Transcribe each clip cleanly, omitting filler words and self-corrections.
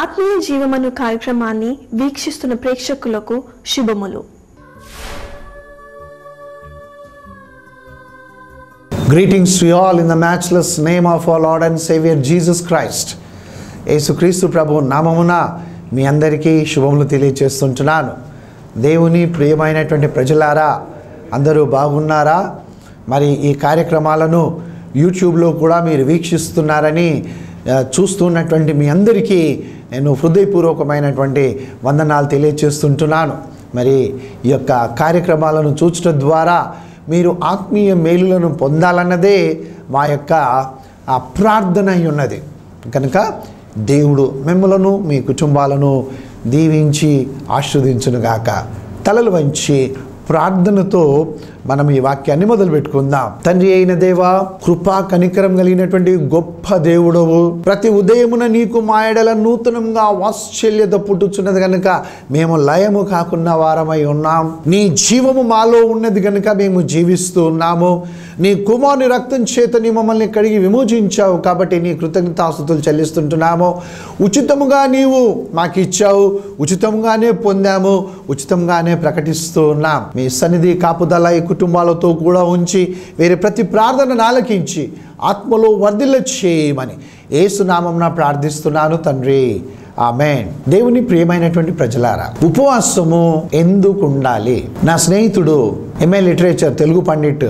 ఆత్మీయ జీవమను కార్యక్రమాన్ని వీక్షిస్తున్న ప్రేక్షకులకు శుభములు. Greetings to you all in the matchless name of our Lord and Savior Jesus Christ. యేసుక్రీస్తు ప్రభు నామమున మీ అందరికీ శుభములు తెలియజేస్తుంటున్నాను. దేవుని ప్రియమైనటువంటి ప్రజలారా, అందరూ బాగున్నారా? మరి ఈ కార్యక్రమాలను యూట్యూబ్లో కూడా మీరు వీక్షిస్తున్నారని చూస్తున్నటువంటి మీ అందరికీ నేను హృదయపూర్వకమైనటువంటి వందనాలు తెలియజేస్తుంటున్నాను. మరి ఈ యొక్క కార్యక్రమాలను చూచడం ద్వారా మీరు ఆత్మీయ మేలులను పొందాలన్నదే మా యొక్క ప్రార్థన అయి ఉన్నది. కనుక దేవుడు మిమ్మలను మీ కుటుంబాలను దీవించి ఆశీర్వదించునుగాక. తలలు వంచి ప్రార్థనతో మనం ఈ వాక్యాన్ని మొదలు పెట్టుకుందాం. తండ్రి అయిన దేవా, కృపా కనికరం కలిగినటువంటి గొప్ప దేవుడవు, ప్రతి ఉదయమున నీకు మా ఎడల నూతనంగా వాత్సల్యత పుట్టుచున్నది కనుక మేము లయము కాకున్న వారమై ఉన్నాం. నీ జీవము మాలో ఉన్నది కనుక మేము జీవిస్తూ ఉన్నాము. నీ కుమారుని రక్తం చేత నీ మమ్మల్ని కడిగి విమోచించావు కాబట్టి నీ కృతజ్ఞతాస్తుతులు చెల్లిస్తుంటున్నాము. ఉచితముగా నీవు మాకు ఇచ్చావు, ఉచితంగానే పొందాము, ఉచితంగానే ప్రకటిస్తూ ఉన్నాం. మీ సన్నిధి కాపుదల ఈ కుటుంబాలతో కూడా ఉంచి వేరే ప్రతి ప్రార్థనను ఆలకించి ఆత్మలో వర్ధిల్ల చేయమని యేసునామమున ప్రార్థిస్తున్నాను తండ్రి, ఆమేన్. దేవుని ప్రియమైనటువంటి ప్రజలారా, ఉపవాసము ఎందుకు ఉండాలి? నా స్నేహితుడు ఎంఏ లిటరేచర్ తెలుగు పండిట్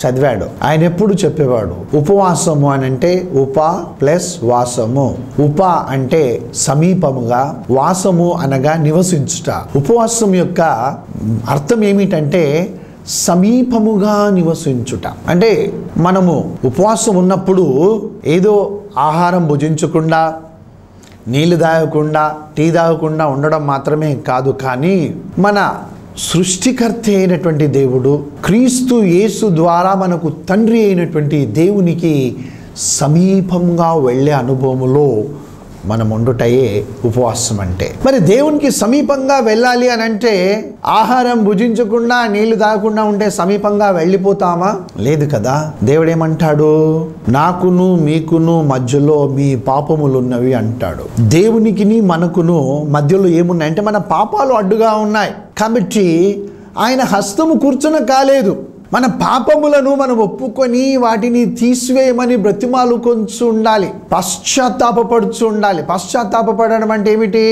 చదివాడు. ఆయన ఎప్పుడు చెప్పేవాడు, ఉపవాసము అని అంటే ఉప ప్లస్ వాసము. ఉప అంటే సమీపముగా, వాసము అనగా నివసించుట. ఉపవాసం యొక్క అర్థం ఏమిటంటే సమీపముగా నివసించుట. అంటే మనము ఉపవాసం ఉన్నప్పుడు ఏదో ఆహారం భుజించకుండా, నీళ్ళు తాగకుండా, టీ తాగకుండా ఉండడం మాత్రమే కాదు, కానీ మన సృష్టికర్త అయినటువంటి దేవుడు క్రీస్తు యేసు ద్వారా మనకు తండ్రి అయినటువంటి దేవునికి సమీపంగా వెళ్ళే అనుభవములో మనం ఉండుటయే ఉపవాసం అంటే. మరి దేవునికి సమీపంగా వెళ్ళాలి అని అంటే ఆహారం భుజించకుండా, నీళ్లు తాగకుండా ఉంటే సమీపంగా వెళ్ళిపోతామా? లేదు కదా. దేవుడు ఏమంటాడు? నాకును మీకును మధ్యలో మీ పాపములున్నవి అంటాడు. దేవునికిని మనకును మధ్యలో ఏమున్నాయి అంటే మన పాపాలు అడ్డుగా ఉన్నాయి. కాబట్టి ఆయన హస్తము కూర్చున కాలేదు. మన పాపములను మనం ఒప్పుకొని వాటిని తీసివేయమని బ్రతిమాలు కొంచెం ఉండాలి, పశ్చాత్తాపడుచు ఉండాలి. పశ్చాత్తాపడడం అంటే ఏమిటి?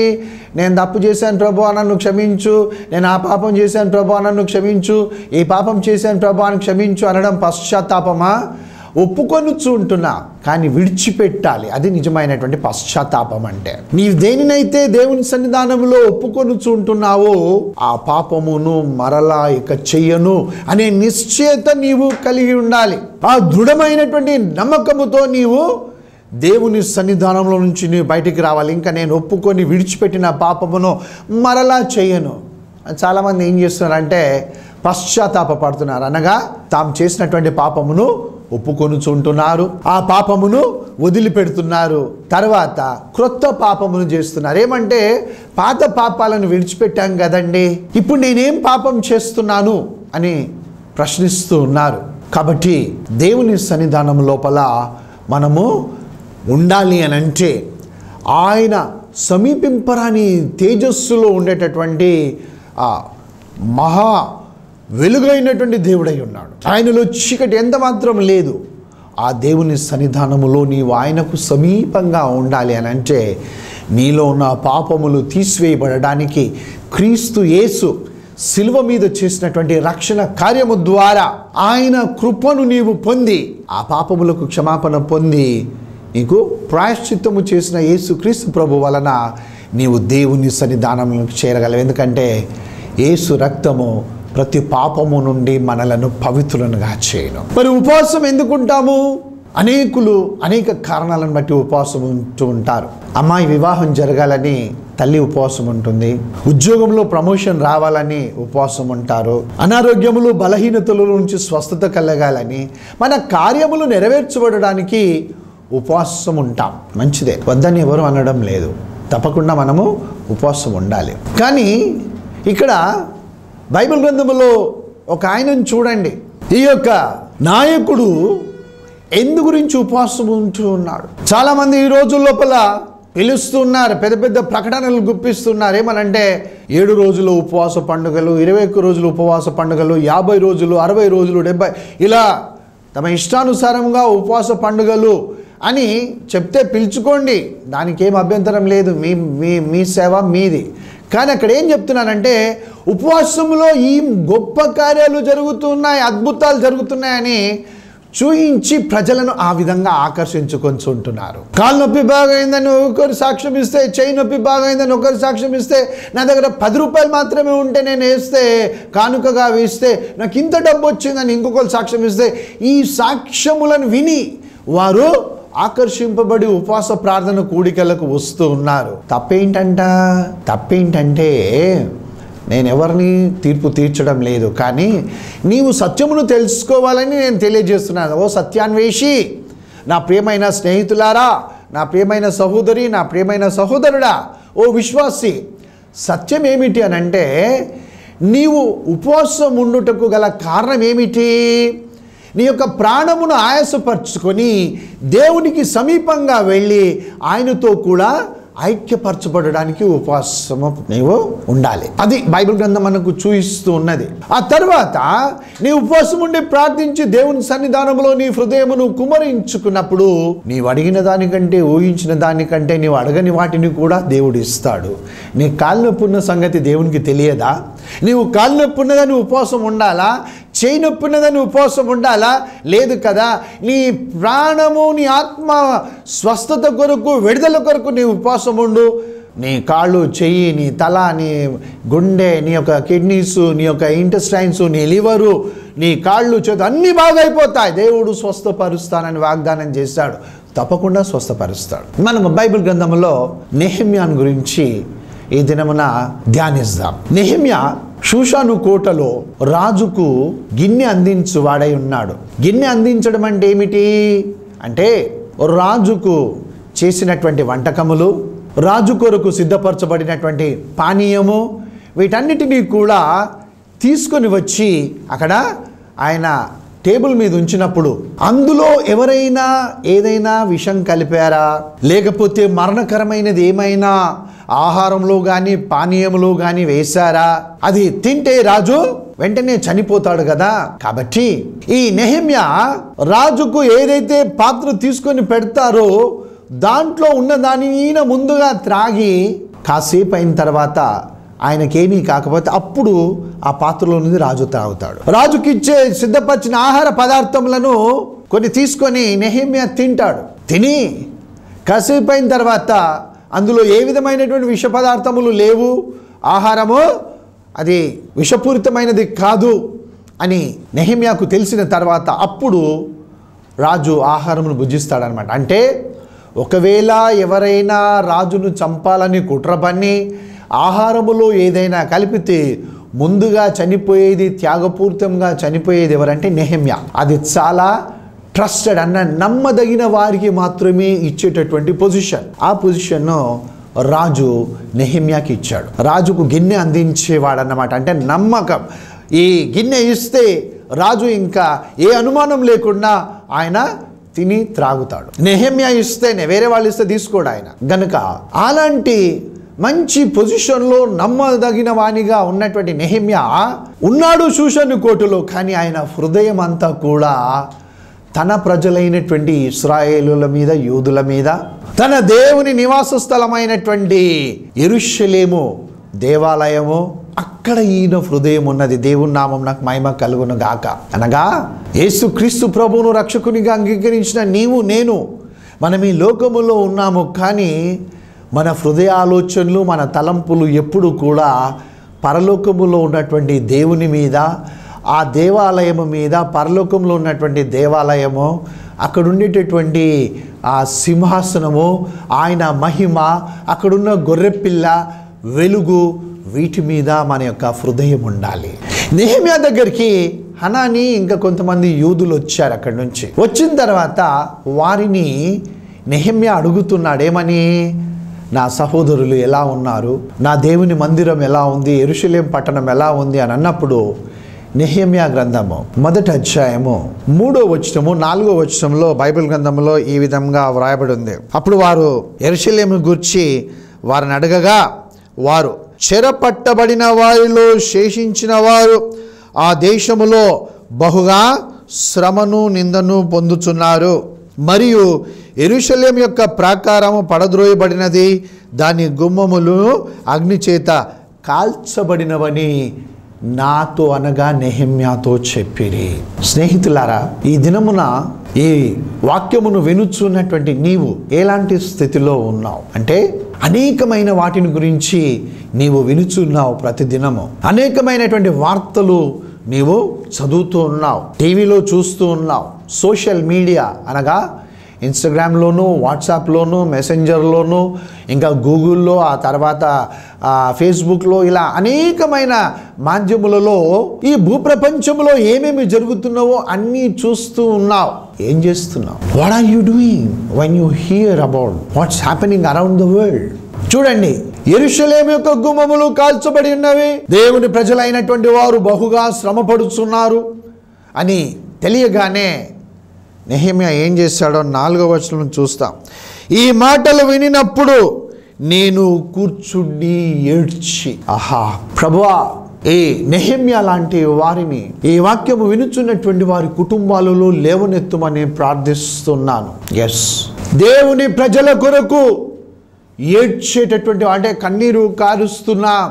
నేను తప్పు చేశాను ప్రభువా నన్ను క్షమించు, నేను ఆ పాపం చేశాను ప్రభువా నన్ను క్షమించు, ఈ పాపం చేశాను ప్రభువా నన్ను క్షమించు అనడం పశ్చాత్తాపమా? ఒప్పుకొనుచు ఉంటున్నా కానీ విడిచిపెట్టాలి. అది నిజమైనటువంటి పశ్చాత్తాపం అంటే. నీవు దేనినైతే దేవుని సన్నిధానంలో ఒప్పుకొనుచు ఉంటున్నావో ఆ పాపమును మరలా ఇక చెయ్యను అనే నిశ్చయత నీవు కలిగి ఉండాలి. ఆ దృఢమైనటువంటి నమ్మకముతో నీవు దేవుని సన్నిధానంలో నుంచి నీవు బయటికి రావాలి. ఇంకా నేను ఒప్పుకొని విడిచిపెట్టిన పాపమును మరలా చెయ్యను. చాలామంది ఏం చేస్తున్నారంటే పశ్చాత్తాపడుతున్నారు, అనగా తాము చేసినటువంటి పాపమును ఒప్పుకొనుచుంటున్నారు, ఆ పాపమును వదిలిపెడుతున్నారు, తర్వాత క్రొత్త పాపమును చేస్తున్నారు. ఏమంటే పాత పాపాలను విడిచిపెట్టాం కదండి, ఇప్పుడు నేనేం పాపం చేస్తున్నాను అని ప్రశ్నిస్తూ ఉన్నారు. కాబట్టి దేవుని సన్నిధానం లోపల మనము ఉండాలి అని అంటే ఆయన సమీపింపరాని తేజస్సులో ఉండేటటువంటి మహా వెలుగైనటువంటి దేవుడై ఉన్నాడు. ఆయనలో చీకటి ఎంత మాత్రం లేదు. ఆ దేవుని సన్నిధానములో నీవు ఆయనకు సమీపంగా ఉండాలి అని అంటే నీలో ఉన్న పాపములు తీసివేయబడడానికి క్రీస్తు యేసు శిలువ మీద చేసినటువంటి రక్షణ కార్యము ద్వారా ఆయన కృపను నీవు పొంది ఆ పాపములకు క్షమాపణ పొంది నీకు ప్రాయశ్చిత్తము చేసిన యేసు క్రీస్తు ప్రభు వలన నీవు దేవుని సన్నిధానంలోకి చేరగలవు. ఎందుకంటే యేసు రక్తము ప్రతి పాపము నుండి మనలను పవిత్రులనుగా చేయను. మరి ఉపవాసం ఎందుకుంటాము? అనేకులు అనేక కారణాలను బట్టి ఉపవాసం ఉంటూ ఉంటారు. అమ్మాయి వివాహం జరగాలని తల్లి ఉపవాసం ఉంటుంది, ఉద్యోగంలో ప్రమోషన్ రావాలని ఉపవాసం ఉంటారు, అనారోగ్యములు బలహీనతల నుంచి స్వస్థత కలగాలని, మన కార్యములు నెరవేర్చబడడానికి ఉపవాసం ఉంటాం. మంచిదే, వద్దని ఎవరు అనడం లేదు, తప్పకుండా మనము ఉపవాసం ఉండాలి. కానీ ఇక్కడ బైబిల్ గ్రంథములో ఒక ఆయనను చూడండి. ఈ యొక్క నాయకుడు ఎందు గురించి ఉపవాసం ఉంటూ ఉన్నాడు. చాలామంది ఈ రోజు లోపల పిలుస్తున్నారు, పెద్ద పెద్ద ప్రకటనలు గుప్పిస్తున్నారు. ఏమనంటే 7 రోజులు ఉపవాస పండుగలు, 21 రోజులు ఉపవాస పండుగలు, 50 రోజులు, 60 రోజులు, 70 ఇలా తమ ఇష్టానుసారంగా ఉపవాస పండుగలు అని చెప్తే పిలుచుకోండి, దానికి ఏం అభ్యంతరం లేదు, మీ మీ మీ సేవ మీది. కానీ అక్కడ ఏం చెప్తున్నానంటే ఉపవాసంలో ఈ గొప్ప కార్యాలు జరుగుతున్నాయి, అద్భుతాలు జరుగుతున్నాయని చూయించి ప్రజలను ఆ విధంగా ఆకర్షించుకొంచుంటున్నారు. కాలు నొప్పి బాగైందని ఒకరు సాక్ష్యం ఇస్తే, చేయి నొప్పి బాగైందని ఒకరు సాక్ష్యం ఇస్తే, నా దగ్గర 10 రూపాయలు మాత్రమే ఉంటే నేను వేస్తే, కానుకగా వేస్తే నాకు ఇంత డబ్బు వచ్చిందని ఇంకొకరు సాక్ష్యం ఇస్తే, ఈ సాక్ష్యములను విని వారు ఆకర్షింపబడి ఉపవాస ప్రార్థన కూడికలకు వస్తూ ఉన్నారు. తప్పేంటంటే నేను ఎవరిని తీర్పు తీర్చడం లేదు, కానీ నీవు సత్యమును తెలుసుకోవాలని నేను తెలియజేస్తున్నాను. ఓ సత్యాన్వేషి, నా ప్రియమైన స్నేహితులారా, నా ప్రియమైన సహోదరి, నా ప్రియమైన సహోదరుడా, ఓ విశ్వాసి, సత్యం ఏమిటి అనంటే నీవు ఉపవాసం ఉండుటకు గల కారణం ఏమిటి? నీ యొక్క ప్రాణమును ఆయాసపరుచుకొని దేవునికి సమీపంగా వెళ్ళి ఆయనతో కూడా ఐక్యపరచబడడానికి ఉపవాసము నీవు ఉండాలి. అది బైబిల్ గ్రంథం మనకు చూపిస్తూ ఉన్నది. ఆ తర్వాత నీ ఉపవాసం ఉండి ప్రార్థించి దేవుని సన్నిధానంలో నీ హృదయమును కుమరించుకున్నప్పుడు నీవు అడిగిన దానికంటే, ఊహించిన దానికంటే నీవు అడగని వాటిని కూడా దేవుడు ఇస్తాడు. నీ కాలు నొప్పి ఉన్న సంగతి దేవునికి తెలియదా? నీవు కాలు నొప్పి ఉన్నదని ఉపవాసం ఉండాలా? చేయి నొప్పి ఉన్నదని ఉపవాసం ఉండాలా? లేదు కదా. నీ ప్రాణము, నీ ఆత్మ స్వస్థత కొరకు, విడుదల కొరకు నీ ఉపవాసం ఉండు. నీ కాళ్ళు, చెయ్యి, నీ తల, నీ గుండె, నీ యొక్క కిడ్నీస్, నీ యొక్క ఇంటెస్టైన్స్, నీ లివరు, నీ కాళ్ళు, చేతులు అన్నీ బాగైపోతాయి. దేవుడు స్వస్థపరుస్తానని వాగ్దానం చేశాడు, తప్పకుండా స్వస్థపరుస్తాడు. మనం బైబిల్ గ్రంథంలో నెహెమ్యాను గురించి ఈ దినమున ధ్యానిస్తాం. నెహెమ్యా షూషాను కోటలో రాజుకు గిన్నె అందించు వాడై ఉన్నాడు. గిన్నె అందించడం అంటే ఏమిటి అంటే రాజుకు చేసినటువంటి వంటకములు, రాజు కొరకు సిద్ధపరచబడినటువంటి పానీయము, వీటన్నిటినీ కూడా తీసుకొని వచ్చి అక్కడ ఆయన టేబుల్ మీద ఉంచినప్పుడు అందులో ఎవరైనా ఏదైనా విషం కలిపారా, లేకపోతే మరణకరమైనది ఏమైనా ఆహారంలో కానీ పానీయంలో కానీ వేశారా, అది తింటే రాజు వెంటనే చనిపోతాడు కదా. కాబట్టి ఈ నెహెమ్యా రాజుకు ఏదైతే పాత్ర తీసుకొని పెడతారో దాంట్లో ఉన్న దాన్ని ఈయన ముందుగా త్రాగి కాసేపు అయిన తర్వాత ఆయనకేమీ కాకపోతే అప్పుడు ఆ పాత్రలో నుండి రాజు తాగుతాడు. రాజుకి ఇచ్చే సిద్ధపరిచిన ఆహార పదార్థములను కొన్ని తీసుకొని నెహెమ్యా తింటాడు. తిని కాసేపు అయిన తర్వాత అందులో ఏ విధమైనటువంటి విష పదార్థములు లేవు, ఆహారము అది విషపూరితమైనది కాదు అని నెహెమ్యాకు తెలిసిన తర్వాత అప్పుడు రాజు ఆహారమును భుజిస్తాడనమాట. అంటే ఒకవేళ ఎవరైనా రాజును చంపాలని కుట్ర పన్ని ఆహారములో ఏదైనా కలిపితే ముందుగా చనిపోయేది, త్యాగపూరితంగా చనిపోయేది ఎవరంటే నెహెమ్యా. అది చాలా ట్రస్టెడ్ అన్న నమ్మదగిన వారికి మాత్రమే ఇచ్చేటటువంటి పొజిషన్. ఆ పొజిషన్ను రాజు నెహెమ్యాకి ఇచ్చాడు. రాజుకు గిన్నె అందించేవాడన్నమాట. అంటే నమ్మకం. ఈ గిన్నె ఇస్తే రాజు ఇంకా ఏ అనుమానం లేకుండా ఆయన తిని త్రాగుతాడు. నెహెమ్యా ఇస్తేనే, వేరే వాళ్ళు ఇస్తే తీసుకోడు ఆయన. గనుక అలాంటి మంచి పొజిషన్లో నమ్మదగిన వానిగా ఉన్నటువంటి నెహెమ్యా ఉన్నాడు షూషను కోటలో. కానీ ఆయన హృదయం అంతా కూడా తన ప్రజలైనటువంటి ఇశ్రాయేలుల మీద, యూదుల మీద, తన దేవుని నివాస స్థలమైనటువంటి యెరూషలేము దేవాలయము, అక్కడ ఈయన హృదయం ఉన్నది. దేవుని నామం నాకు మహిమ కలుగును గాక. అనగా యేసుక్రీస్తు ప్రభువును రక్షకునిగా అంగీకరించిన నీవు నేను మనం ఈ లోకములో ఉన్నాము. కానీ మన హృదయ ఆలోచనలు, మన తలంపులు ఎప్పుడు కూడా పరలోకములో ఉన్నటువంటి దేవుని మీద, ఆ దేవాలయము మీద, పరలోకంలో ఉన్నటువంటి దేవాలయము, అక్కడ ఉండేటటువంటి ఆ సింహాసనము, ఆయన మహిమ, అక్కడున్న గొర్రెపిల్ల వెలుగు, వీటి మీద మన యొక్క హృదయం ఉండాలి. నెహెమ్యా దగ్గరికి హనాని ఇంకా కొంతమంది యూదులు వచ్చారు. అక్కడి నుంచి వచ్చిన తర్వాత వారిని నెహెమ్యా అడుగుతున్నాడు, ఏమని? నా సహోదరులు ఎలా ఉన్నారు, నా దేవుని మందిరం ఎలా ఉంది, యెరూషలేం పట్టణం ఎలా ఉంది అని అన్నప్పుడు నెహెమ్యా గ్రంథము 1వ అధ్యాయము 3వ వచనము 4వ వచనంలో బైబిల్ గ్రంథంలో ఈ విధంగా వ్రాయబడి ఉంది. అప్పుడు వారు యెరూషలేమును గూర్చి వారిని అడగగా, వారు చెరపట్టబడిన వారిలో శేషించిన వారు ఆ దేశములో బహుగా శ్రమను నిందను పొందుచున్నారు, మరియు యెరూషలేము యొక్క ప్రాకారము పడద్రోయబడినది, దాని గుమ్మములు అగ్నిచేత కాల్చబడినవని నాతో అనగా నెహెమ్యాతో చెప్పిరి. స్నేహితులారా, ఈ దినమున ఈ వాక్యమును వినుచున్నటువంటి నీవు ఎలాంటి స్థితిలో ఉన్నావు అంటే, అనేకమైన వాటిని గురించి నీవు వినుచున్నావు. ప్రతిదినము అనేకమైనటువంటి వార్తలు నీవు చదువుతూ ఉన్నావు, టీవీలో చూస్తూ ఉన్నావు, సోషల్ మీడియా అనగా ఇన్స్టాగ్రామ్లోను, వాట్సాప్లోను, మెసెంజర్లోను, ఇంకా గూగుల్లో, ఆ తర్వాత ఫేస్బుక్లో, ఇలా అనేకమైన మాధ్యములలో ఈ భూప్రపంచంలో ఏమేమి జరుగుతున్నావో అన్నీ చూస్తూ ఉన్నావు. ఏం చేస్తున్నావు? What are you doing when you hear about what's happening around the world? చూడండి, యెరూషలేము యొక్క గుమ్మములు కాల్చబడి ఉన్నవి, దేవుని ప్రజలైనటువంటి వారు బహుగా శ్రమపడుచున్నారు అని తెలియగానే నెహెమ్యా ఏం చేశాడో 4వ వచనం చూస్తాం. ఈ మాటలు వినినప్పుడు నేను కూర్చుండి ఏడ్చి, ఆహా ప్రభువా, ఈ నెహెమ్యా లాంటి వారిని ఈ వాక్యము వినుచున్నటువంటి వారి కుటుంబాలలో లేవనెత్తుమని ప్రార్థిస్తున్నాను. ఎస్, దేవుని ప్రజల కొరకు ఏడ్చేటటువంటి, అంటే కన్నీరు కారుస్తున్నాం.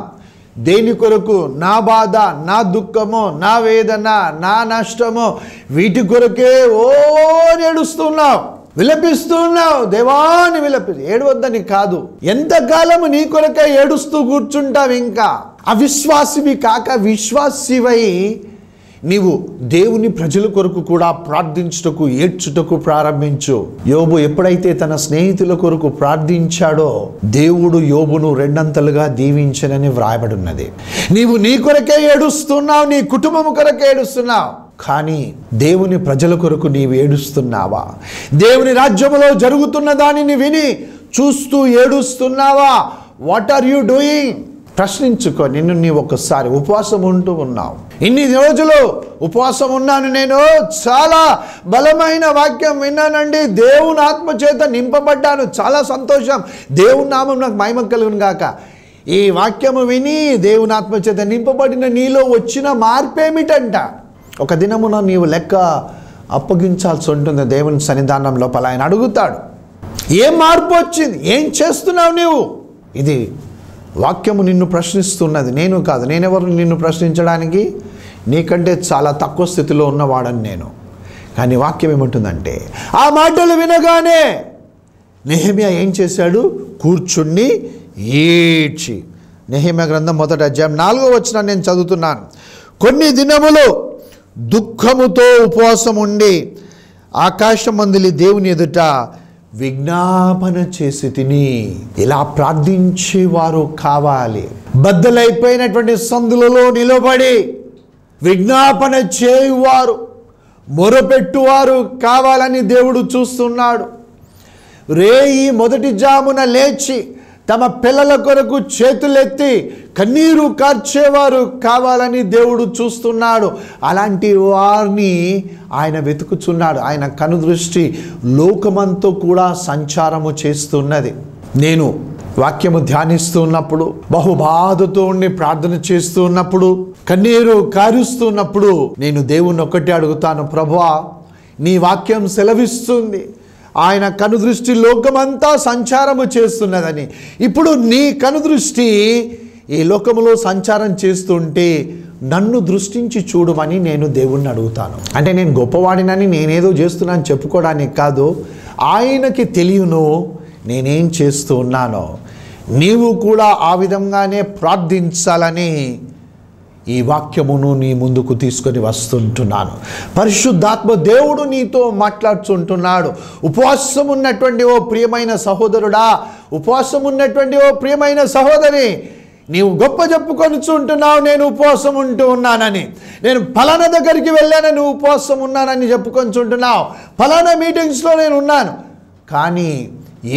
దేని కొరకు? నా బాధ, నా దుఃఖము, నా వేదన, నా నష్టము, వీటి కొరకే ఏడుస్తున్నావు, విలపిస్తున్నావు. దేవాన్ని ఏడవద్దని కాదు, ఎంతకాలము నీ కొరకే ఏడుస్తూ కూర్చుంటావు? ఇంకా అవిశ్వాసివి కాక విశ్వాసివై నీవు దేవుని ప్రజల కొరకు కూడా ప్రార్థించుటకు, ఏడ్చుటకు ప్రారంభించు. యోబు ఎప్పుడైతే తన స్నేహితుల కొరకు ప్రార్థించాడో దేవుడు యోబును 2 దీవించనని వ్రాయబడి ఉన్నది. నీవు నీ కొరకే ఏడుస్తున్నావు, నీ కుటుంబం కొరకే ఏడుస్తున్నావు, కానీ దేవుని ప్రజల కొరకు నీవు ఏడుస్తున్నావా? దేవుని రాజ్యములో జరుగుతున్న దానిని విని చూస్తూ ఏడుస్తున్నావా? What are you doing? ప్రశ్నించుకో. నిన్ను నీవు ఒక్కసారి ఉపవాసం ఉంటూ ఉన్నావు. ఇన్ని రోజులు ఉపవాసం ఉన్నాను, నేను చాలా బలమైన వాక్యం విన్నానండి, దేవుని ఆత్మ చేత నింపబడ్డాను, చాలా సంతోషం, దేవుని నామం నాకు మహిమ కలుగును గాక. ఈ వాక్యము విని దేవుని ఆత్మ చేత నింపబడిన నీలో వచ్చిన మార్పేమిటంట? ఒక దినమున నీవు లెక్క అప్పగించాల్సి ఉంటుంది దేవుని సన్నిధానం లోపల. ఆయన అడుగుతాడు, ఏం మార్పు వచ్చింది, ఏం చేస్తున్నావు నీవు? ఇది వాక్యము నిన్ను ప్రశ్నిస్తున్నది, నేను కాదు. నేనెవరు నిన్ను ప్రశ్నించడానికి? నీకంటే చాలా తక్కువ స్థితిలో ఉన్నవాడని నేను. కానీ వాక్యం ఏమంటుందంటే, ఆ మాటలు వినగానే నెహెమ్యా ఏం చేశాడు? కూర్చుని ఏడ్చి. నెహెమ్యా గ్రంథం 1వ అధ్యాయం 4వ వచనం నేను చదువుతున్నాను. కొన్ని దినములు దుఃఖముతో ఉపవాసం ఉండి ఆకాశమందులి దేవుని ఎదుట విజ్ఞాపన చేసి తిని. ఇలా ప్రార్థించేవారు కావాలి. బద్దలైపోయినటువంటి సందులలో నిలబడి విజ్ఞాపన చేయువారు, మొరపెట్టువారు కావాలని దేవుడు చూస్తున్నాడు. రేయి మొదటి జామున లేచి తమ పిల్లల కొరకు చేతులెత్తి కన్నీరు కార్చేవారు కావాలని దేవుడు చూస్తున్నాడు. అలాంటి వారిని ఆయన వెతుకుచున్నాడు. ఆయన కనుదృష్టి లోకమంతా కూడా సంచారము చేస్తున్నది. నేను వాక్యము ధ్యానిస్తున్నప్పుడు, బహుబాధతో ఉండి ప్రార్థన చేస్తూ ఉన్నప్పుడు, కన్నీరు కారుస్తున్నప్పుడు నేను దేవుణ్ణి ఒక్కటే అడుగుతాను, ప్రభువా, నీ వాక్యం సెలవిస్తుంది ఆయన కనుదృష్టి లోకమంతా సంచారము చేస్తున్నదని. ఇప్పుడు నీ కనుదృష్టి ఈ లోకములో సంచారం చేస్తుంటే నన్ను దృష్టించి చూడమని నేను దేవుణ్ణి అడుగుతాను. అంటే నేను గొప్పవాడినని నేనేదో చేస్తున్నాను చెప్పుకోవడానికి కాదు, ఆయనకి తెలియను నేనేం చేస్తూ ఉన్నానో. నీవు కూడా ఆ విధంగానే ప్రార్థించాలని ఈ వాక్యమును నీ ముందుకు తీసుకొని వస్తుంటున్నాను. పరిశుద్ధాత్మ దేవుడు నీతో మాట్లాడుతుంటున్నాడు. ఉపవాసం ఉన్నటువంటి ఓ ప్రియమైన సహోదరుడా, ఉపవాసం ఉన్నటువంటి ఓ ప్రియమైన సహోదరి, నీవు గొప్ప చెప్పుకొనిచుంటున్నావు, నేను ఉపవాసం ఉంటూ ఉన్నానని, నేను ఫలానా దగ్గరికి వెళ్ళానని ఉపవాసం ఉన్నానని చెప్పుకొనిచుంటున్నావు, ఫలానా మీటింగ్స్లో నేను ఉన్నాను. కానీ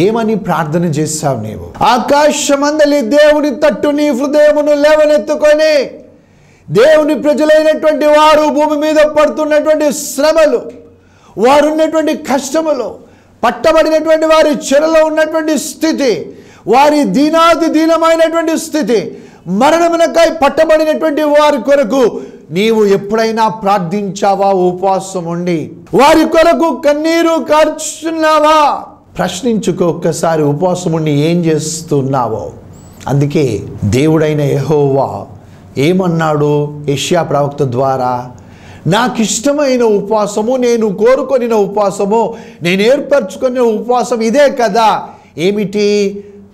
ఏమని ప్రార్థన చేశావు నీవు? ఆకాశమందలి దేవుని తట్టు నీ హృదయమును లేవనెత్తుకొని దేవుని ప్రజలైనటువంటి వారు భూమి మీద పడుతున్నటువంటి శ్రమలు, వారు ఉన్నటువంటి కష్టములు, పట్టబడినటువంటి వారి చెరలో ఉన్నటువంటి స్థితి, వారి దీనాది దీనమైనటువంటి స్థితి, మరణమునకై పట్టబడినటువంటి వారి కొరకు నీవు ఎప్పుడైనా ప్రార్థించావా? ఉపవాసం ఉండి వారి కొరకు కన్నీరు కార్చున్నావా? ప్రశ్నించుకో ఒక్కసారి. ఉపవాసం ఉండి ఏం చేస్తున్నావో. అందుకే దేవుడైన యెహోవా ఏమన్నాడు యెషయా ప్రవక్త ద్వారా? నాకు ఇష్టమైన ఉపవాసము, నేను కోరుకొనిన ఉపవాసము, నేను ఏర్పరచుకున్న ఉపవాసం ఇదే కదా. ఏమిటి?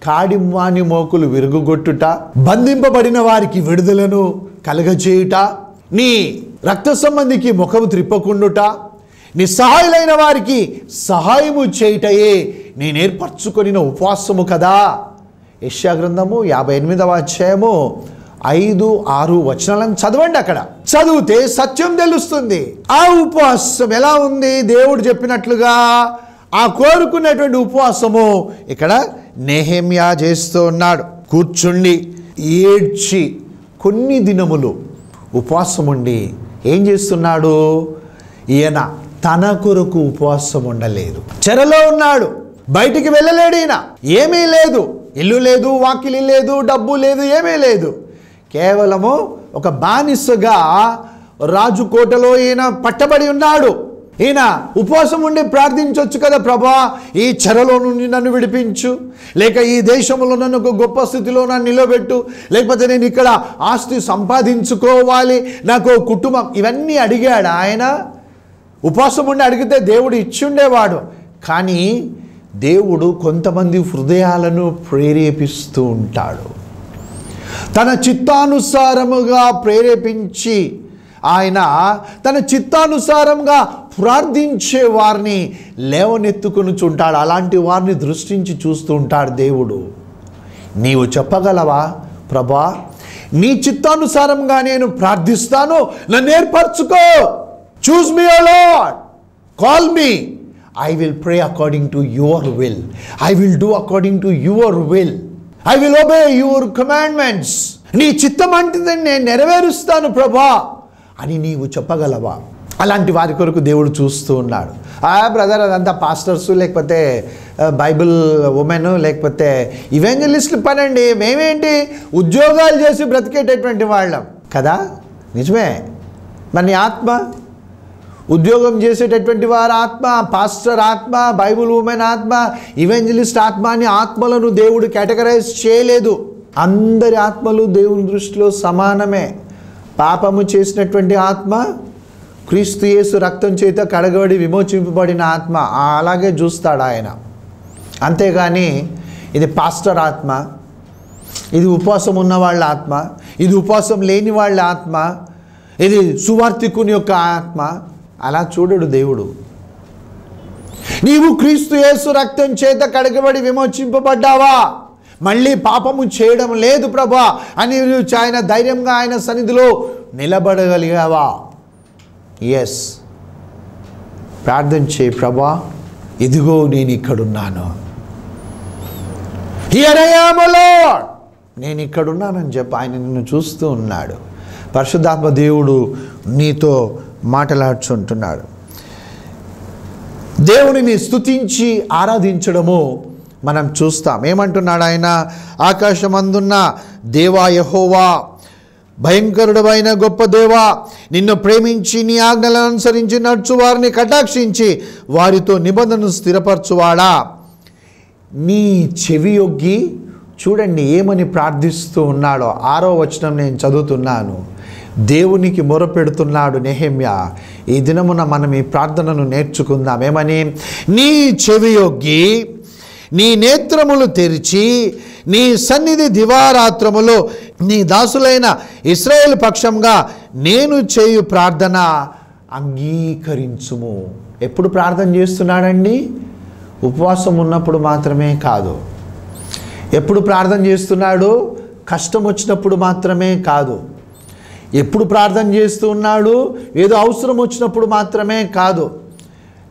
కాడిమ్మాని మోకులు విరుగుగొట్టుట, బంధింపబడిన వారికి విడుదలను కలగజేయుట, నీ రక్త సంబంధికి ముఖము త్రిప్పకుండుట, నీ సహాయులైన వారికి సహాయము చేయుటయే నేను ఏర్పరచుకొనిన ఉపవాసము కదా. యెషయా గ్రంథము 58వ అధ్యాయము 5, 6 వచనాలను చదవండి. అక్కడ చదివితే సత్యం తెలుస్తుంది. ఆ ఉపవాసం ఎలా ఉంది? దేవుడు చెప్పినట్లుగా ఆ కోరుకున్నటువంటి ఉపవాసము ఇక్కడ నెహెమ్యా చేస్తూ ఉన్నాడు. కూర్చుండి ఏడ్చి కొన్ని దినములు ఉపవాసం ఉండి ఏం చేస్తున్నాడు? ఈయన తన కొరకు ఉపవాసం ఉండలేదు. చెరలో ఉన్నాడు, బయటికి వెళ్ళలేడు. ఈయన ఏమీ లేదు, ఇల్లు లేదు, వాకిలి లేదు, డబ్బు లేదు, ఏమీ లేదు. కేవలము ఒక బానిసగా రాజు కోటలో ఈయన పట్టబడి ఉన్నాడు. ఈయన ఉపవాసం ఉండి ప్రార్థించవచ్చు కదా, ప్రభా ఈ చెరలో నుండి నన్ను విడిపించు, లేక ఈ దేశంలో నన్ను ఒక గొప్ప స్థితిలో నన్ను నిలబెట్టు, లేకపోతే నేను ఇక్కడ ఆస్తి సంపాదించుకోవాలి, నాకు కుటుంబం, ఇవన్నీ అడిగాడు ఆయన. ఉపవాసం ఉండి అడిగితే దేవుడు ఇచ్చుండేవాడు. కానీ దేవుడు కొంతమంది హృదయాలను ప్రేరేపిస్తూ ఉంటాడు. తన చిత్తానుసారముగా ప్రేరేపించి ఆయన తన చిత్తానుసారంగా ప్రార్థించే వారిని లేవనెత్తుకుని చుంటాడు. అలాంటి వారిని దృష్టించి చూస్తూ ఉంటాడు దేవుడు. నీవు చెప్పగలవా? ప్రభా నీ చిత్తానుసారంగా నేను ప్రార్థిస్తాను, నన్ను ఏర్పరచుకో. Choose me O Lord, call me, I will pray according to your will. I will do according to your will. I will obey your commandments. నీ చిత్తం అంటే నేను నెరవేరుస్తాను ప్రభా అని నీవు చెప్పగలవా? అలాంటి వారి కొరకు దేవుడు చూస్తూ ఉన్నాడు. బ్రదర్ అదంతా పాస్టర్స్, లేకపోతే బైబిల్ ఉమెన్, లేకపోతే ఇవెంజలిస్టులు పనండి. మేమేంటి ఉద్యోగాలు చేసి బ్రతికేటటువంటి వాళ్ళం కదా. నిజమే. మరి ఆత్మ, ఉద్యోగం చేసేటటువంటి వారి ఆత్మ, పాస్టర్ ఆత్మ, బైబిల్ ఉమెన్ ఆత్మ, ఈవెంజలిస్ట్ ఆత్మ అని ఆత్మలను దేవుడు కేటగరైజ్ చేయలేదు. అందరి ఆత్మలు దేవుని దృష్టిలో సమానమే. పాపము చేసినటువంటి ఆత్మ క్రీస్తు యేసు రక్తం చేత కడగబడి విమోచింపబడిన ఆత్మ, అలాగే చూస్తాడు ఆయన. అంతేగాని ఇది పాస్టర్ ఆత్మ, ఇది ఉపవాసం ఉన్న వాళ్ళ ఆత్మ, ఇది ఉపవాసం లేని వాళ్ళ ఆత్మ, ఇది సువార్తికుని యొక్క ఆత్మ, అలా చూడడు దేవుడు. నీవు క్రీస్తు యేసు రక్తం చేత కడగబడి విమోచింపబడ్డావా? మళ్ళీ పాపము చేయడం లేదు ప్రభా అని ఆయన ధైర్యంగా ఆయన సన్నిధిలో నిలబడగలిగావా? ఎస్. ప్రార్థన చేయి, ప్రభా ఇదిగో నేను ఇక్కడున్నాను, here I am O Lord, నేను ఇక్కడున్నానని చెప్పి ఆయన నిన్ను చూస్తూ ఉన్నాడు. పరిశుద్ధాత్మ దేవుడు నీతో మాట్లాడుచుంటున్నాడు. దేవునిని స్తుతించి ఆరాధించడము మనం చూస్తాం. ఏమంటున్నాడు ఆయన? ఆకాశమందున్న దేవా యెహోవా, భయంకరుడమైన గొప్ప దేవా, నిన్ను ప్రేమించి నీ ఆజ్ఞలను అనుసరించి నడుచు వారిని కటాక్షించి వారితో నిబంధనను స్థిరపరచువాడా, నీ చెవి యొగ్గి చూడండి ఏమని ప్రార్థిస్తూ ఉన్నాడో. 6వ వచనం నేను చదువుతున్నాను. దేవునికి మొరపెడుతున్నాడు నెహెమ్యా. ఈ దినమున మనం ఈ ప్రార్థనను నేర్చుకుందాం. ఏమని? నీ చెవి యొగ్గి నీ నేత్రములు తెరిచి నీ సన్నిధి దివారాత్రములో నీ దాసులైన ఇశ్రాయేలు పక్షంగా నేను చేయు ప్రార్థన అంగీకరించుము. ఎప్పుడు ప్రార్థన చేస్తున్నాడండి? ఉపవాసం ఉన్నప్పుడు మాత్రమే కాదు. ఎప్పుడు ప్రార్థన చేస్తున్నాడు? కష్టం వచ్చినప్పుడు మాత్రమే కాదు. ఎప్పుడు ప్రార్థన చేస్తూ ఉన్నాడు? ఏదో అవసరం వచ్చినప్పుడు మాత్రమే కాదు.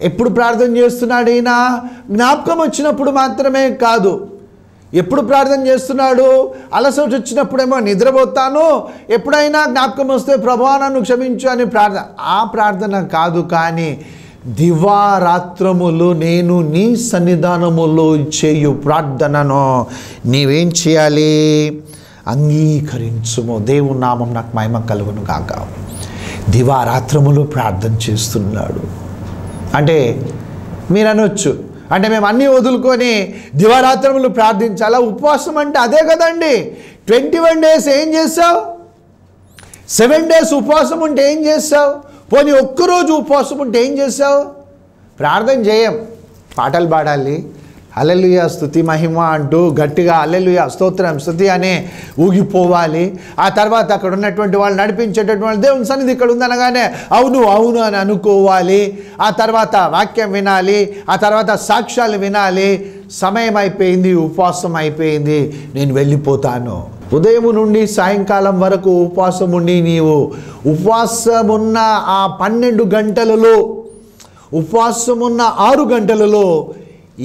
ఎప్పుడు ప్రార్థన చేస్తున్నాడు ఈయన? జ్ఞాపకం వచ్చినప్పుడు మాత్రమే కాదు. ఎప్పుడు ప్రార్థన చేస్తున్నాడు? అలసట వచ్చినప్పుడేమో నిద్రపోతాను, ఎప్పుడైనా జ్ఞాపకం వస్తే ప్రభువా నన్ను క్షమించు అని ప్రార్థన. ఆ ప్రార్థన కాదు, కానీ దివారాత్రములు నేను నీ సన్నిధానములో చేయు ప్రార్థనను నీవేం చేయాలి? అంగీకరించుము. దేవుని నామం నాకు మహిమ కలుగును గాక. దివారాత్రములు ప్రార్థన చేస్తున్నాడు అంటే మీరు అనొచ్చు, అంటే మేము అన్నీ వదులుకొని దివారాత్రములు ప్రార్థించాలా? ఉపవాసం అంటే అదే కదండి. 21 days ఏం చేసావు? 7 days ఉపవాసం ఉంటే ఏం చేసావు? పోనీ ఒక్కరోజు ఉపవాసం ఉంటే ఏం చేసావు? ప్రార్థన చేయం, పాటలు పాడాలి, హల్లెలూయా స్తుతి మహిమ అంటూ గట్టిగా హల్లెలూయా స్తోత్రం స్తుతి అనే ఊగిపోవాలి. ఆ తర్వాత అక్కడ ఉన్నటువంటి వాళ్ళు నడిపించేటటువంటి దేవుని సన్నిధి ఇక్కడ ఉందనగానే అవును అవును అని అనుకోవాలి. ఆ తర్వాత వాక్యం వినాలి, ఆ తర్వాత సాక్ష్యాలు వినాలి. సమయం అయిపోయింది, ఉపవాసం అయిపోయింది, నేను వెళ్ళిపోతాను. ఉదయం నుండి సాయంకాలం వరకు ఉపవాసం ఉండి నీవు ఉపవాసం ఉన్న ఆ 12 గంటలలో, ఉపవాసం ఉన్న 6 గంటలలో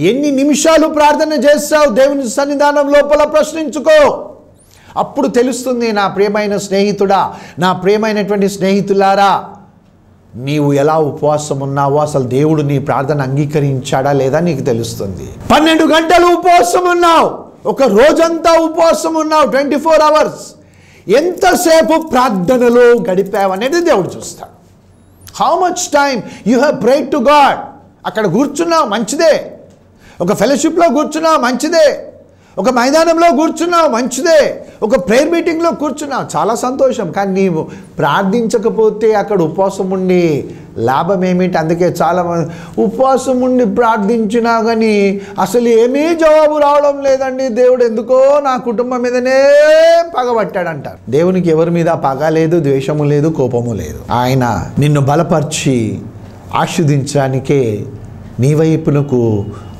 ఎన్ని నిమిషాలు ప్రార్థన చేస్తావు దేవుని సన్నిధానం లోపల ప్రశ్నించుకో. అప్పుడు తెలుస్తుంది, నా ప్రియమైన స్నేహితుడా, నా ప్రియమైనటువంటి స్నేహితులారా, నీవు ఎలా ఉపవాసం ఉన్నావో, అసలు దేవుడు నీ ప్రార్థన అంగీకరించాడా లేదా నీకు తెలుస్తుంది. 12 గంటలు ఉపవాసం ఉన్నావు, ఒక రోజంతా ఉపవాసం ఉన్నావు, 24 hours. ఎంతసేపు ప్రార్థనలో గడిపావు అనేది దేవుడు చూస్తాడు. How much time you have prayed to God. అక్కడ కూర్చున్నావు మంచిదే, ఒక ఫెలోషిప్లో కూర్చున్నావు మంచిదే, ఒక మైదానంలో కూర్చున్నావు మంచిదే, ఒక ప్రేయర్ మీటింగ్లో కూర్చున్నావు చాలా సంతోషం. కానీ నీవు ప్రార్థించకపోతే అక్కడ ఉపవాసం ఉండి లాభం ఏమిటి? అందుకే చాలామంది ఉపవాసం ఉండి ప్రార్థించినా కానీ అసలు ఏమీ జవాబు రావడం లేదండి, దేవుడు ఎందుకో నా కుటుంబం మీదనే పగబట్టాడంటారు. దేవునికి ఎవరి మీద పగ లేదు, ద్వేషము లేదు, కోపము లేదు. ఆయన నిన్ను బలపరిచి ఆశీర్వదించడానికే నీ వైపునకు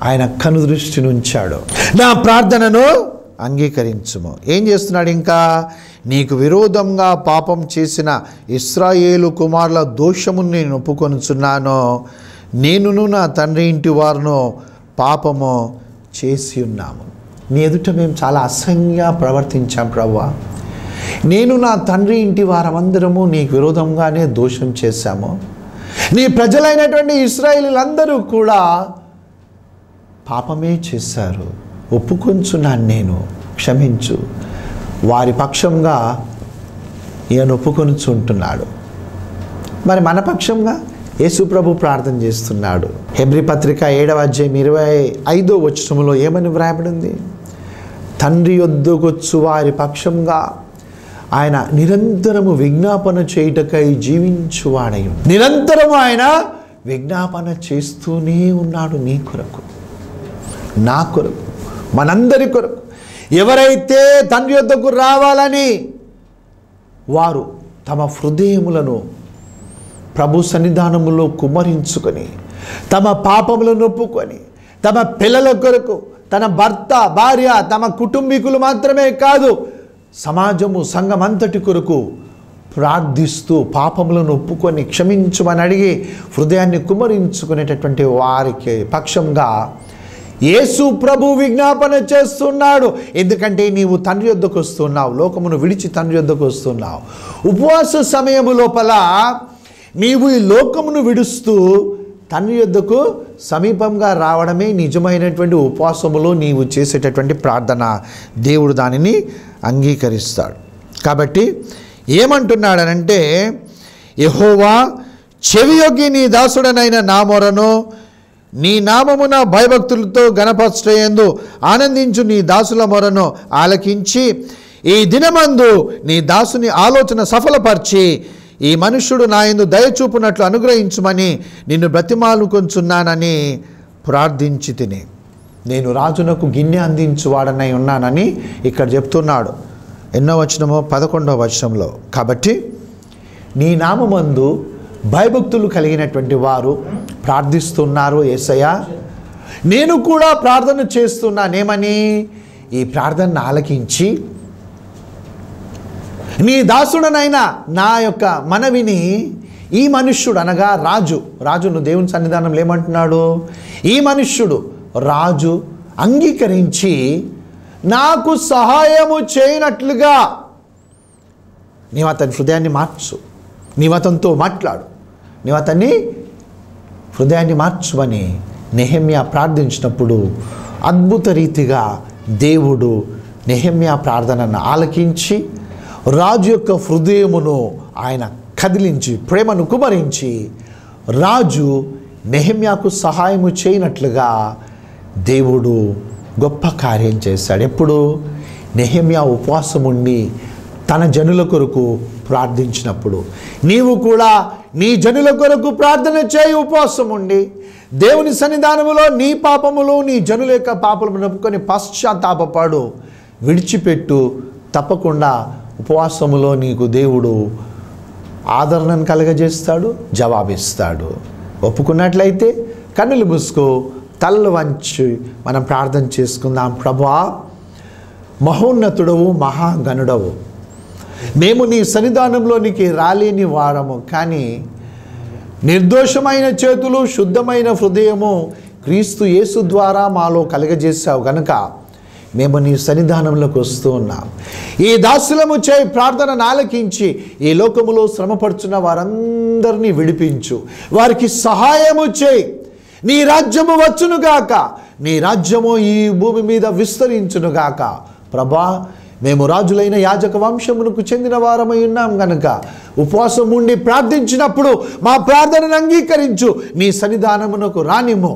ఆయన కనుదృష్టిని ఉంచాడు. నా ప్రార్థనను అంగీకరించుము. ఏం చేస్తున్నాడు ఇంకా? నీకు విరోధంగా పాపం చేసిన ఇశ్రాయేలు కుమారుల దోషమును నేను ఒప్పుకొనుచున్నాను. నేనును నా తండ్రి ఇంటి వారును పాపము చేసి ఉన్నాము. నీ ఎదుట మేము చాలా అసహ్యంగా ప్రవర్తించాం ప్రభువా. నేను నా తండ్రి ఇంటి వారందరము నీకు విరోధంగానే దోషం చేశాము. నీ ప్రజలైనటువంటి ఇశ్రాయేలీలందరూ కూడా పాపమే చేశారు, ఒప్పుకొంచున్నాను, నేను క్షమించు. వారి పక్షంగా ఈయన ఒప్పుకొనుచుంటున్నాడు. మరి మన పక్షంగా యేసు ప్రభు ప్రార్థన చేస్తున్నాడు. హెబ్రీ పత్రిక 7వ అధ్యాయం 25వ వచనములో ఏమని వ్రాయబడింది? తండ్రి యొద్దకొచ్చు వారి పక్షంగా ఆయన నిరంతరము విజ్ఞాపన చేయుటకై జీవించువాడై. నిరంతరము ఆయన విజ్ఞాపన చేస్తూనే ఉన్నాడు, నీ కొరకు, నా కొరకు, మనందరి కొరకు. ఎవరైతే తండ్రి యొద్దకు రావాలని వారు తమ హృదయములను ప్రభు సన్నిధానములో కుమ్మరించుకొని, తమ పాపములను ఒప్పుకొని, తమ పిల్లల కొరకు, తన భర్త భార్య, తమ కుటుంబీకులు మాత్రమే కాదు, సమాజము సంఘమంతటి కొరకు ప్రార్థిస్తూ పాపములను ఒప్పుకొని క్షమించమని అడిగి హృదయాన్ని కుమ్మరించుకునేటటువంటి వారికి పక్షంగా యేసు ప్రభు విజ్ఞాపన చేస్తున్నాడు. ఎందుకంటే నీవు తండ్రి యొద్దకు వస్తున్నావు, లోకమును విడిచి తండ్రి యొద్దకు వస్తున్నావు. ఉపవాస సమయము లోపల నీవు ఈ లోకమును విడుస్తూ తండ్రి యొద్దకు సమీపంగా రావడమే నిజమైనటువంటి ఉపవాసములో నీవు చేసేటటువంటి ప్రార్థన. దేవుడు దానిని అంగీకరిస్తాడు. కాబట్టి ఏమంటున్నాడనంటే, యెహోవా చెవియొగ్గి నీ దాసుడనైన నా మొరను నీ నామమున భయభక్తులతో గణపరచయందు ఆనందించు నీ దాసుల మొరను ఆలకించి ఈ దినమందు నీ దాసుని ఆలోచన సఫలపరిచి ఈ మనుష్యుడు నా యందు దయచూపునట్లు అనుగ్రహించుమని నిన్ను బ్రతిమాలుకొంచున్నానని ప్రార్థించి తిని. నేను రాజునకు గిన్నె అందించువాడనై ఉన్నానని ఇక్కడ చెప్తున్నాడు. ఎన్నో వచనమో? 11వ వచనంలో. కాబట్టి నీ నామమందు భయభక్తులు కలిగినటువంటి వారు ప్రార్థిస్తున్నారు. యేసయ్యా, నేను కూడా ప్రార్థన చేస్తున్నానేమని? ఈ ప్రార్థనను ఆలకించి నీ దాసుడనైనా నా యొక్క మనవిని ఈ మనుష్యుడు అనగా రాజును దేవుని సన్నిధానంలో ఏమంటున్నాడు? ఈ మనుష్యుడు రాజు అంగీకరించి నాకు సహాయము చేయనట్లుగా నీవు అతని హృదయాన్ని మార్చు. నీవు అతనితో మాట్లాడు. నీవు అతన్ని హృదయాన్ని మార్చుమని నెహెమ్యా ప్రార్థించినప్పుడు అద్భుత రీతిగా దేవుడు నెహెమ్యా ప్రార్థనను ఆలకించి రాజు యొక్క హృదయమును ఆయన కదిలించి ప్రేమను కుమరించి రాజు నెహెమ్యాకు సహాయము చేయనట్లుగా దేవుడు గొప్ప కార్యం చేశాడు. ఎప్పుడు? నెహెమ్యా ఉపవాసం ఉండి తన జనుల కొరకు ప్రార్థించినప్పుడు. నీవు కూడా నీ జనుల కొరకు ప్రార్థన చేయి. ఉపవాసం ఉండి దేవుని సన్నిధానములో నీ పాపములు, నీ జనుల యొక్క పాపములు నొప్పుకొని పశ్చాత్తాపపడు, విడిచిపెట్టు. తప్పకుండా ఉపవాసములో నీకు దేవుడు ఆదరణను కలగజేస్తాడు, జవాబిస్తాడు. ఒప్పుకున్నట్లయితే కన్నులు మూసుకో, తలలు వంచి మనం ప్రార్థన చేసుకుందాం. ప్రభువా, మహోన్నతుడవు, మహాగణుడవు, మేము నీ సన్నిధానంలోనికి రాలేని వారము, కానీ నిర్దోషమైన చేతులు, శుద్ధమైన హృదయము క్రీస్తు యేసు ద్వారా మాలో కలగజేశావు గనుక మేము నీ సన్నిధానంలోకి వస్తూ ఉన్నాం. ఈ దాసులము చేయి ప్రార్థనను ఆలకించి ఈ లోకములో శ్రమపడుచున్న వారందరినీ విడిపించు, వారికి సహాయము చేయి. నీ రాజ్యము వచ్చునుగాక, నీ రాజ్యము ఈ భూమి మీద విస్తరించునుగాక. ప్రభా, మేము రాజులైన యాజక వంశమునకు చెందిన వారమై ఉన్నాం గనుక ఉపవాసం ఉండి ప్రార్థించినప్పుడు మా ప్రార్థనను అంగీకరించు, నీ సన్నిధానమునకు రానిమ్ము.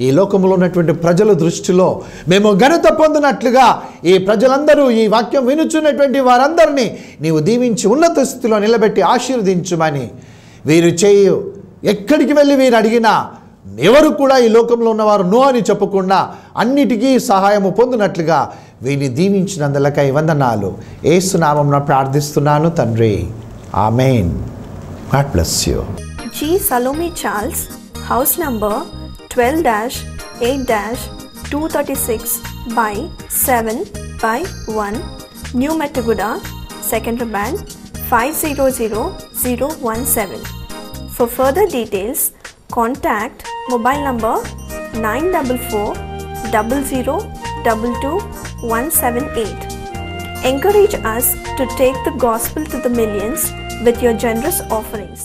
ఈ లోకంలో ఉన్నటువంటి ప్రజల దృష్టిలో మేము ఘనత పొందినట్లుగా ఈ ప్రజలందరూ, ఈ వాక్యం వినుచున్నటువంటి వారందరినీ నీవు దీవించి ఉన్నత స్థితిలో నిలబెట్టి ఆశీర్వదించుమని వీరు చేయు. ఎక్కడికి వెళ్ళి వీరు అడిగినా ఎవరు కూడా ఈ లోకంలో ఉన్నవారు నో అని చెప్పకుండా అన్నిటికీ సహాయము పొందినట్లుగా వీరిని దీవించినందులకై వందనాలు. యేసు నామమున ప్రార్థిస్తున్నాను తండ్రి, ఆమేన్. God bless you. G. Salome Charles, house number 12-8-236 by 7 by 1, New Metaguda, Secondary Band 500017. For further details, contact mobile number 944-0022-178. Encourage us to take the gospel to the millions with your generous offerings.